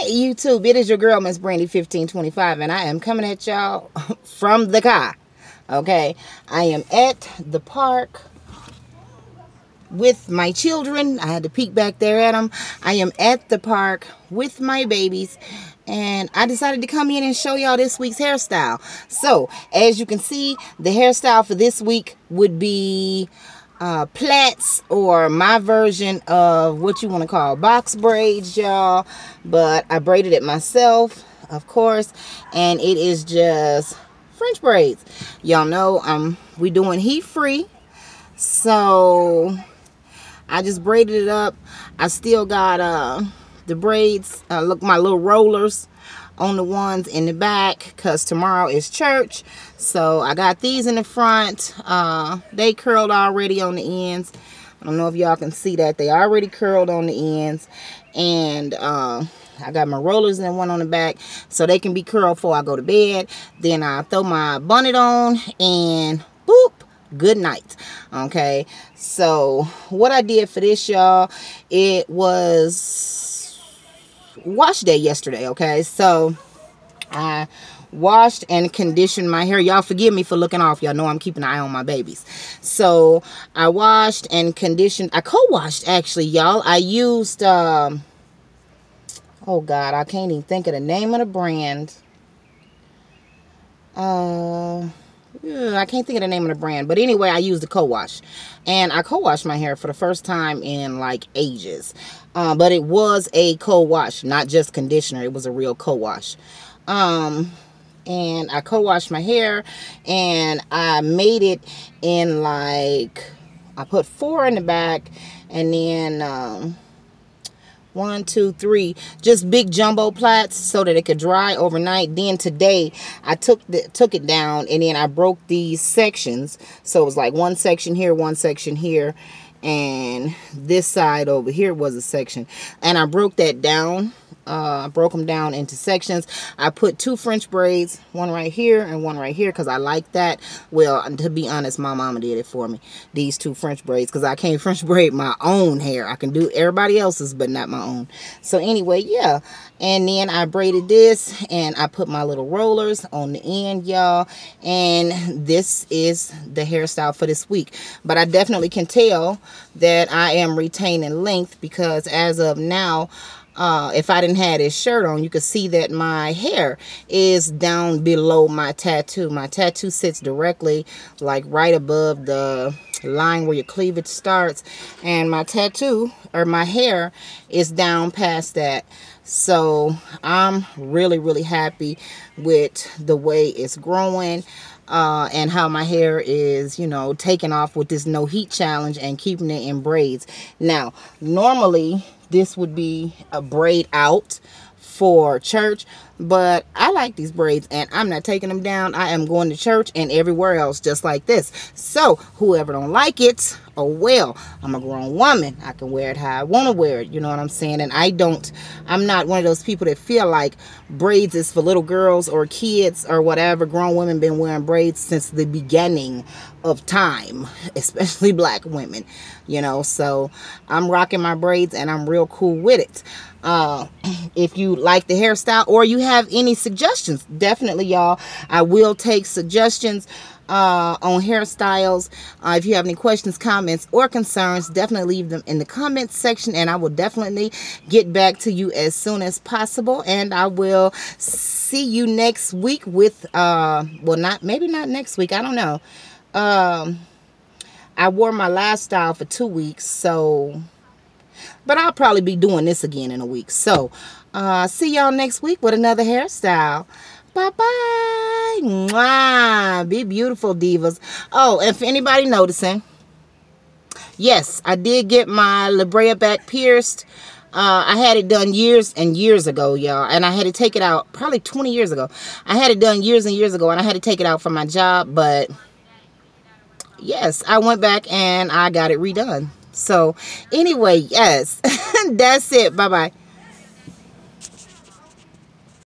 Hi, YouTube. It is your girl, Miss Brandy 1525, and I am coming at y'all from the car. Okay, I am at the park with my children. I had to peek back there at them. I am at the park with my babies, and I decided to come in and show y'all this week's hairstyle. So, as you can see, the hairstyle for this week would be plaits, or my version of what you want to call box braids, y'all, but I braided it myself, of course, and it is just French braids. Y'all know we doing heat free, so I just braided it up. I still got the braids, look, my little rollers on the ones in the back, because tomorrow is church. So I got these in the front. They curled already on the ends. I don't know if y'all can see that. They already curled on the ends. And I got my rollers and one on the back, so they can be curled before I go to bed. Then I throw my bonnet on and boop, good night. Okay, so what I did for this, y'all, it was wash day yesterday. Okay, so I washed and conditioned my hair. Y'all forgive me for looking off. Y'all know I'm keeping an eye on my babies. So I washed and conditioned. I co-washed, actually, y'all. I used oh god, I can't even think of the name of the brand. I can't think of the name of the brand, but anyway, I used the co-wash, and I co-washed my hair for the first time in like ages. But it was a co-wash, not just conditioner. It was a real co-wash. And I co-washed my hair, and I made it in like, I put 4 in the back, and then 1, 2, 3, just big jumbo plaits so that it could dry overnight. Then today I took it down, and then I broke these sections, so it was like one section here, one section here, and this side over here was a section, and I broke that down. I broke them down into sections. I put 2 French braids, one right here and one right here, because I like that. Well, to be honest, my mama did it for me, these 2 French braids, because I can't French braid my own hair. I can do everybody else's, but not my own. So anyway, yeah. And then I braided this, and I put my little rollers on the end, y'all. And this is the hairstyle for this week. But I definitely can tell that I am retaining length, because as of now, if I didn't have this shirt on, you could see that my hair is down below my tattoo. My tattoo sits directly like right above the line where your cleavage starts, and my tattoo, or my hair, is down past that. So I'm really happy with the way it's growing, and how my hair is, you know, taking off with this no heat challenge and keeping it in braids. Now, normally this would be a braid out for church, but I like these braids, and I'm not taking them down. I am going to church and everywhere else just like this. So whoever don't like it, oh well, I'm a grown woman. I can wear it how I want to wear it, you know what I'm saying? And I'm not one of those people that feel like braids is for little girls or kids or whatever. Grown women been wearing braids since the beginning of time, especially black women, you know. So I'm rocking my braids, and I'm real cool with it. If you like the hairstyle, or you have any suggestions, definitely, y'all, I will take suggestions on hairstyles. If you have any questions, comments, or concerns, definitely leave them in the comments section, and I will definitely get back to you as soon as possible. And I will see you next week with well, maybe not next week, I don't know. I wore my last style for 2 weeks, so, but I'll probably be doing this again in a week. So see y'all next week with another hairstyle. Bye-bye. Mwah. Be beautiful, divas. Oh, and for anybody noticing, yes, I did get my La Brea back pierced. I had it done years and years ago, y'all, and I had to take it out probably 20 years ago. I had it done years and years ago, and I had to take it out for my job, but yes, I went back and I got it redone. So anyway, yes, that's it. Bye-bye.